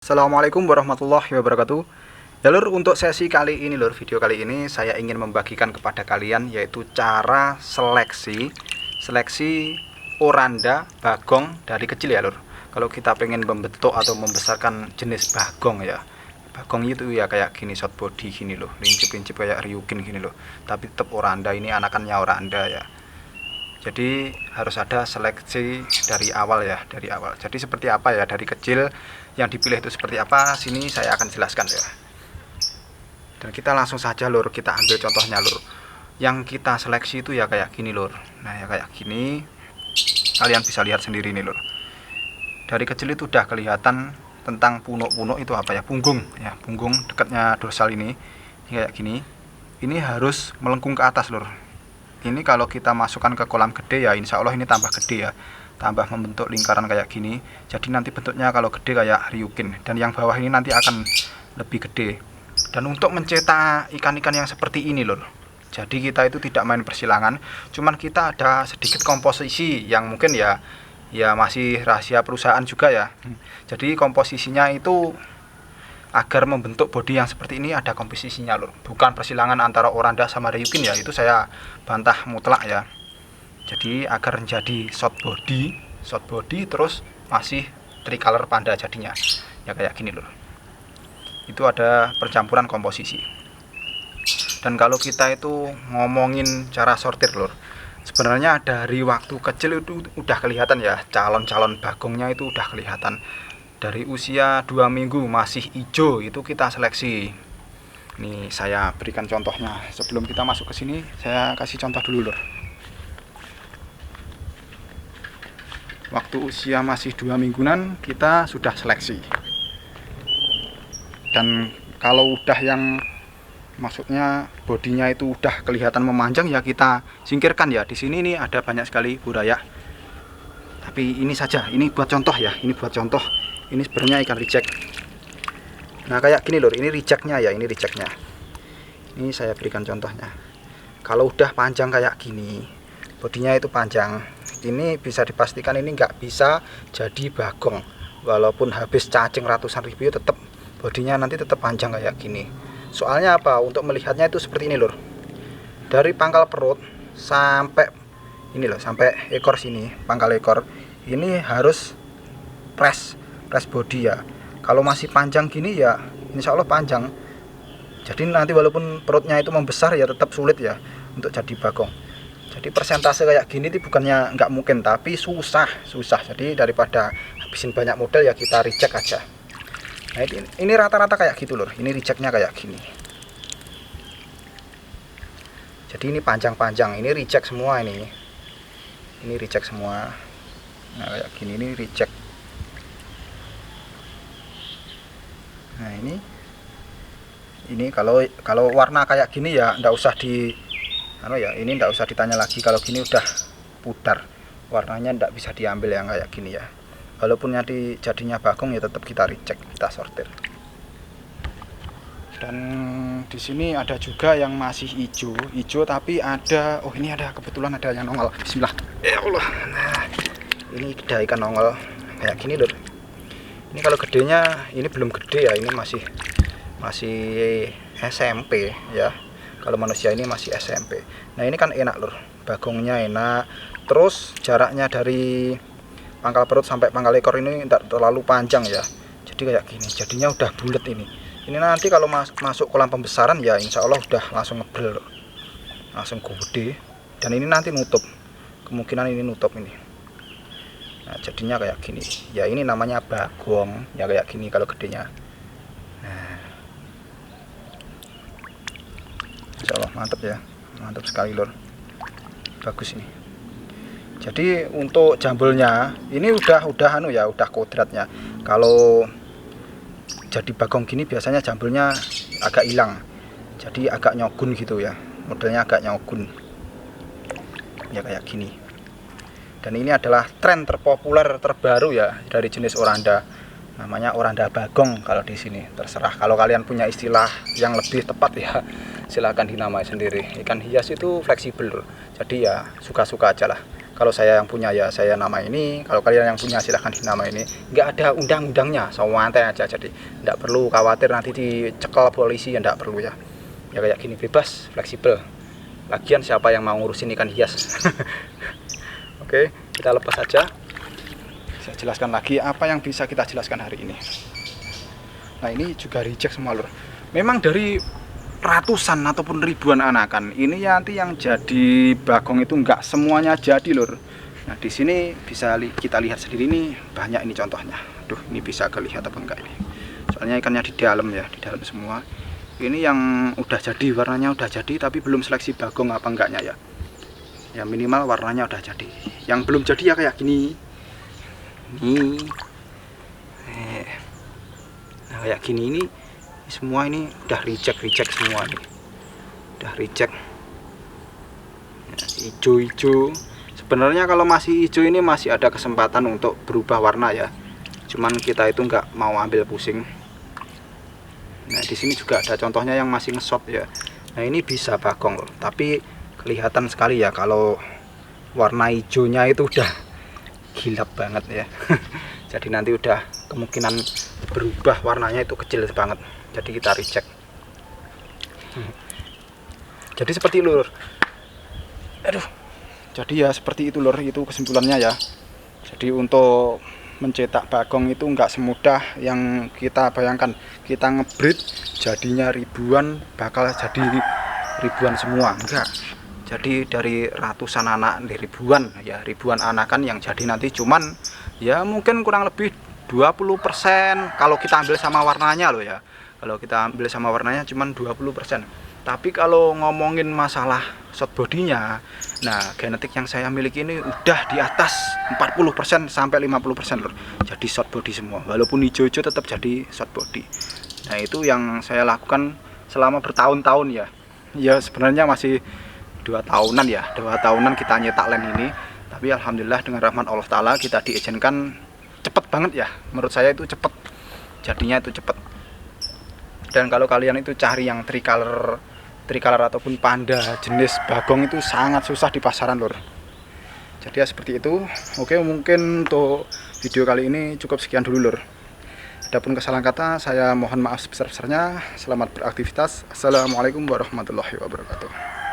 Assalamualaikum warahmatullahi wabarakatuh. Ya lur, untuk sesi kali ini lur, video kali ini saya ingin membagikan kepada kalian yaitu cara seleksi oranda bagong dari kecil ya lur. Kalau kita pengen membentuk atau membesarkan jenis bagong ya, bagong itu ya kayak gini, short body gini loh, lincip-lincip kayak Ryukin gini loh, tapi tetap oranda, ini anakannya oranda ya. Jadi harus ada seleksi dari awal ya, dari awal. Jadi seperti apa ya dari kecil yang dipilih itu seperti apa, sini saya akan jelaskan ya. Dan kita langsung saja lur, kita ambil contohnya lur. Yang kita seleksi itu ya kayak gini lur. Nah ya kayak gini, kalian bisa lihat sendiri nih lur. Dari kecil itu udah kelihatan tentang punuk-punuk itu apa ya, punggung ya, punggung dekatnya dorsal ini kayak gini. Ini harus melengkung ke atas lur. Ini kalau kita masukkan ke kolam gede ya insya Allah ini tambah gede ya, tambah membentuk lingkaran kayak gini. Jadi nanti bentuknya kalau gede kayak Ryukin, dan yang bawah ini nanti akan lebih gede. Dan untuk mencetak ikan-ikan yang seperti ini lur, jadi kita itu tidak main persilangan, cuman kita ada sedikit komposisi yang mungkin ya masih rahasia perusahaan juga ya. Jadi komposisinya itu agar membentuk body yang seperti ini ada komposisinya lur, bukan persilangan antara oranda sama Ryukin ya, itu saya bantah mutlak ya. Jadi agar menjadi short body terus masih tricolor panda jadinya ya kayak gini lur. Itu ada percampuran komposisi. Dan kalau kita itu ngomongin cara sortir lur, sebenarnya dari waktu kecil itu udah kelihatan ya, calon-calon bagongnya itu udah kelihatan. Dari usia 2 minggu masih hijau itu kita seleksi. Ini saya berikan contohnya. Sebelum kita masuk ke sini, saya kasih contoh dulu lur. Waktu usia masih 2 mingguan kita sudah seleksi. Dan kalau udah yang maksudnya bodinya itu udah kelihatan memanjang ya kita singkirkan ya. Di sini ini ada banyak sekali buraya. Tapi ini saja, ini buat contoh ya, ini buat contoh. Ini sebenarnya ikan reject. Nah kayak gini lur, ini rejectnya ya, ini rejectnya. Ini saya berikan contohnya. Kalau udah panjang kayak gini, bodinya itu panjang, ini bisa dipastikan ini nggak bisa jadi bagong. Walaupun habis cacing ratusan ribu tetap bodinya nanti tetap panjang kayak gini. Soalnya apa? Untuk melihatnya itu seperti ini lur. Dari pangkal perut sampai ini loh, sampai ekor sini, pangkal ekor ini harus press body ya. Kalau masih panjang gini ya insya Allah panjang. Jadi nanti walaupun perutnya itu membesar ya tetap sulit ya untuk jadi bagong. Jadi persentase kayak gini itu bukannya nggak mungkin, tapi susah. Jadi daripada habisin banyak modal ya kita reject aja. Nah ini rata-rata kayak gitu lur. Ini rejectnya kayak gini. Jadi ini panjang-panjang, ini reject semua ini. Ini reject semua. Nah kayak gini ini reject. Nah ini kalau warna kayak gini ya ndak usah ini ndak usah ditanya lagi. Kalau gini udah pudar, warnanya ndak bisa diambil yang kayak gini ya. Walaupun nanti jadinya bagong ya tetap kita reject, kita sortir. Dan di sini ada juga yang masih hijau tapi ada, oh ini ada, kebetulan ada yang nongol. Bismillah. Ya Allah. Nah ini ada ikan nongol kayak gini lur. Ini kalau gedenya ini belum gede ya, ini masih SMP ya. Kalau manusia ini masih SMP. Nah ini kan enak lur, bagongnya enak. Terus jaraknya dari pangkal perut sampai pangkal ekor ini tidak terlalu panjang ya. Jadi kayak gini, jadinya udah bulat ini. Ini nanti kalau masuk kolam pembesaran ya insya Allah udah langsung ngebel lur. Langsung gede. Dan ini nanti nutup, kemungkinan ini nutup ini. Nah jadinya kayak gini ya, ini namanya bagong ya kayak gini kalau gedenya. Nah insya Allah mantap ya, mantap sekali lor, bagus ini. Jadi untuk jambulnya ini udah kodratnya. Kalau jadi bagong gini biasanya jambulnya agak hilang, jadi agak nyogun gitu ya, modelnya agak nyogun ya kayak gini. Dan ini adalah tren terpopuler terbaru ya dari jenis oranda. Namanya oranda bagong kalau di sini. Terserah kalau kalian punya istilah yang lebih tepat ya silahkan dinamai sendiri. Ikan hias itu fleksibel, jadi ya suka-suka aja lah. Kalau saya yang punya ya saya nama ini, kalau kalian yang punya silahkan dinama ini. Nggak ada undang-undangnya, santai aja, jadi nggak perlu khawatir nanti dicekal polisi, ya nggak perlu ya. Ya kayak gini, bebas, fleksibel. Lagian siapa yang mau ngurusin ikan hias? Oke, kita lepas saja. Saya jelaskan lagi apa yang bisa kita jelaskan hari ini. Nah, ini juga reject semua lur. Memang dari ratusan ataupun ribuan anakan ini ya, nanti yang jadi bagong itu enggak semuanya jadi lur. Nah, di sini bisa kita lihat sendiri, ini banyak ini contohnya. Duh, ini bisa kelihatan apa enggak ini? Soalnya ikannya di dalam ya, di dalam semua. Ini yang udah jadi, warnanya udah jadi, tapi belum seleksi bagong apa enggaknya ya. Ya minimal warnanya udah jadi. Yang belum jadi ya kayak gini. Nih. Nah, kayak gini ini semua ini udah reject semua nih, udah reject. Hijau-hijau sebenarnya, kalau masih hijau ini masih ada kesempatan untuk berubah warna ya, cuman kita itu nggak mau ambil pusing. Nah, di sini juga ada contohnya yang masih ngesot ya. Nah, ini bisa bagong loh, tapi kelihatan sekali ya kalau warna hijaunya itu udah gilap banget ya. Jadi nanti udah kemungkinan berubah warnanya itu kecil banget, jadi kita reject. Jadi seperti itu lur. Aduh, jadi ya seperti itu lur, itu kesimpulannya ya. Jadi untuk mencetak bagong itu nggak semudah yang kita bayangkan. Kita ngebreed jadinya ribuan, bakal jadi ribuan semua, enggak. Jadi dari ratusan anak, ribuan ya, ribuan anakan yang jadi nanti cuman ya mungkin kurang lebih 20% kalau kita ambil sama warnanya loh ya. Kalau kita ambil sama warnanya cuman 20%. Tapi kalau ngomongin masalah short bodinya, nah genetik yang saya miliki ini udah di atas 40% sampai 50% lho. Jadi short body semua. Walaupun hijau-hijau tetap jadi short body. Nah, itu yang saya lakukan selama bertahun-tahun ya. Ya sebenarnya masih 2 tahunan ya. 2 tahunan kita nyetak len ini. Tapi alhamdulillah dengan rahmat Allah Ta'ala kita diizinkan cepet banget ya. Menurut saya itu cepet, jadinya itu cepet. Dan kalau kalian itu cari yang tricolor ataupun panda jenis bagong itu sangat susah di pasaran lur. Jadi ya seperti itu. Oke, mungkin untuk video kali ini cukup sekian dulu lur. Adapun kesalahan kata saya mohon maaf sebesar-besarnya. Selamat beraktivitas. Assalamualaikum warahmatullahi wabarakatuh.